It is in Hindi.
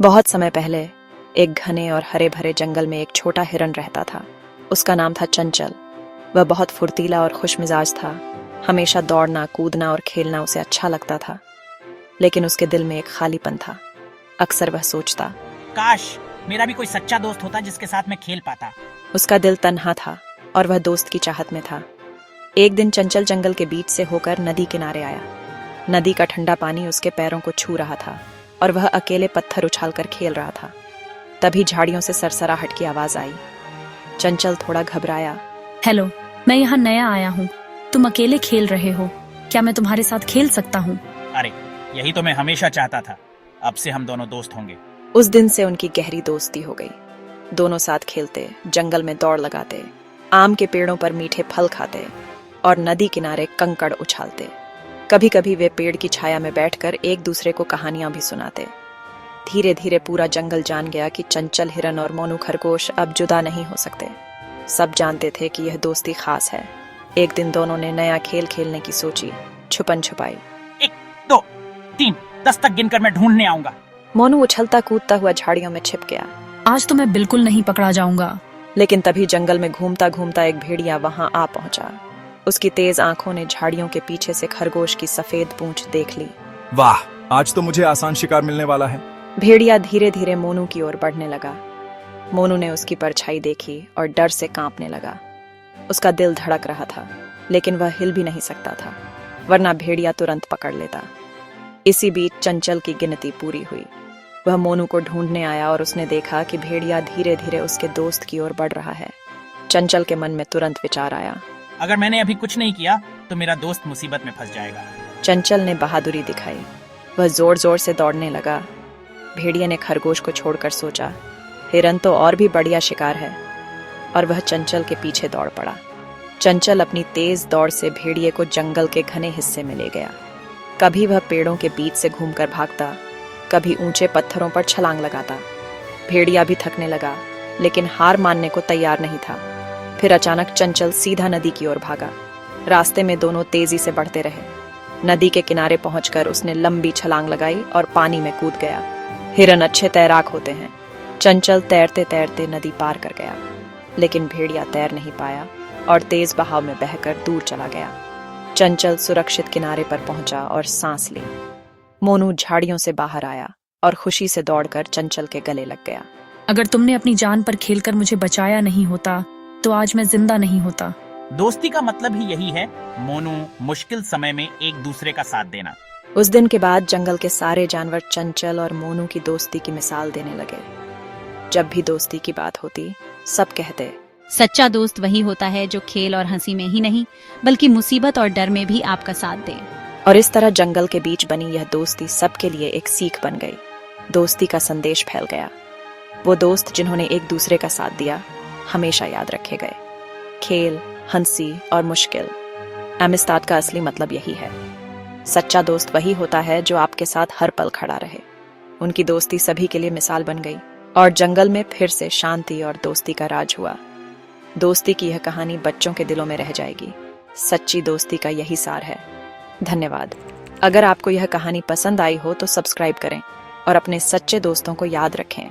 बहुत समय पहले एक घने और हरे भरे जंगल में एक छोटा हिरन रहता था। उसका नाम था चंचल। वह बहुत फुर्तीला और खुशमिजाज था। हमेशा दौड़ना, कूदना और खेलना उसे अच्छा लगता था। लेकिन उसके दिल में एक खालीपन था। अक्सर वह सोचता, काश मेरा भी कोई सच्चा दोस्त होता जिसके साथ मैं खेल पाता। उसका दिल तन्हा था और वह दोस्त की चाहत में था। एक दिन चंचल जंगल के बीच से होकर नदी किनारे आया। नदी का ठंडा पानी उसके पैरों को छू रहा था और वह अकेले पत्थर उछालकर खेल रहा था। तभी झाड़ियों से सरसराहट की आवाज आई। चंचल थोड़ा घबराया। हेलो, मैं यहाँ नया आया हूँ। तुम अकेले खेल रहे हो, क्या मैं तुम्हारे साथ खेल सकता हूँ? अरे यही तो मैं हमेशा चाहता था। अब से हम दोनों दोस्त होंगे। उस दिन से उनकी गहरी दोस्ती हो गई। दोनों साथ खेलते, जंगल में दौड़ लगाते, आम के पेड़ों पर मीठे फल खाते और नदी किनारे कंकड़ उछालते। कभी कभी वे पेड़ की छाया में बैठकर एक दूसरे को कहानियां भी सुनाते। धीरे धीरे पूरा जंगल जान गया कि चंचल हिरन और मोनू खरगोश अब जुदा नहीं हो सकते। सब जानते थे कि यह दोस्ती खास है। एक दिन दोनों ने नया खेल खेलने की सोची, छुपन छुपाई। 1 2 3 10 तक गिनकर मैं ढूंढने आऊंगा। मोनू उछलता कूदता हुआ झाड़ियों में छिप गया। आज तो मैं बिल्कुल नहीं पकड़ा जाऊंगा। लेकिन तभी जंगल में घूमता घूमता एक भेड़िया वहां आ पहुंचा। उसकी तेज आंखों ने झाड़ियों के पीछे से खरगोश की सफेद पूंछ देख ली। वाह, आज तो मुझे आसान शिकार मिलने वाला है। भेड़िया धीरे धीरे मोनू की ओर बढ़ने लगा। मोनू ने उसकी परछाई देखी और डर से कांपने लगा। उसका दिल धड़क रहा था, लेकिन वह हिल भी नहीं सकता था, वरना भेड़िया तुरंत पकड़ लेता। इसी बीच चंचल की गिनती पूरी हुई। वह मोनू को ढूंढने आया और उसने देखा कि भेड़िया धीरे धीरे उसके दोस्त की ओर बढ़ रहा है। चंचल के मन में तुरंत विचार आया, अगर मैंने अभी कुछ नहीं किया तो मेरा दोस्त मुसीबत में फंस जाएगा। चंचल ने बहादुरी दिखाई। वह जोर जोर से दौड़ने लगा। भेड़िया ने खरगोश को छोड़कर सोचा, हिरन तो और भी बढ़िया शिकार है, और वह चंचल के पीछे दौड़ पड़ा। चंचल अपनी तेज दौड़ से भेड़िए को जंगल के घने हिस्से में ले गया। कभी वह पेड़ों के बीच से घूमकर भागता, कभी ऊंचे पत्थरों पर छलांग लगाता। भेड़िया भी थकने लगा, लेकिन हार मानने को तैयार नहीं था। फिर अचानक चंचल सीधा नदी की ओर भागा। रास्ते में दोनों तेजी से बढ़ते रहे। नदी के किनारे पहुंचकर उसने लंबी छलांग लगाई और पानी में कूद गया। हिरन अच्छे तैराक होते हैं। चंचल तैरते तैरते नदी पार कर गया, लेकिन भेड़िया तैर नहीं पाया और तेज बहाव में बहकर दूर चला गया। चंचल सुरक्षित किनारे पर पहुंचा और सांस ली। मोनू झाड़ियों से बाहर आया और खुशी से दौड़कर चंचल के गले लग गया। अगर तुमने अपनी जान पर खेलकर मुझे बचाया नहीं होता तो आज मैं जिंदा नहीं होता। दोस्ती का मतलब ही यही है, मोनू, मुश्किल समय में एक दूसरे का साथ देना। उस दिन के बाद जंगल के सारे जानवर चंचल और मोनू की दोस्ती की मिसाल देने लगे। जब भी दोस्ती की बात होती, सब कहते, सच्चा दोस्त वही होता है जो खेल और हंसी में ही नहीं बल्कि मुसीबत और डर में भी आपका साथ दे। और इस तरह जंगल के बीच बनी यह दोस्ती सबके लिए एक सीख बन गई। दोस्ती का संदेश फैल गया। वो दोस्त जिन्होंने एक दूसरे का साथ दिया हमेशा याद रखे गए। खेल, हंसी और मुश्किल, अमिस्ताद का असली मतलब यही है। सच्चा दोस्त वही होता है जो आपके साथ हर पल खड़ा रहे। उनकी दोस्ती सभी के लिए मिसाल बन गई और जंगल में फिर से शांति और दोस्ती का राज हुआ। दोस्ती की यह कहानी बच्चों के दिलों में रह जाएगी। सच्ची दोस्ती का यही सार है। धन्यवाद। अगर आपको यह कहानी पसंद आई हो तो सब्सक्राइब करें और अपने सच्चे दोस्तों को याद रखें।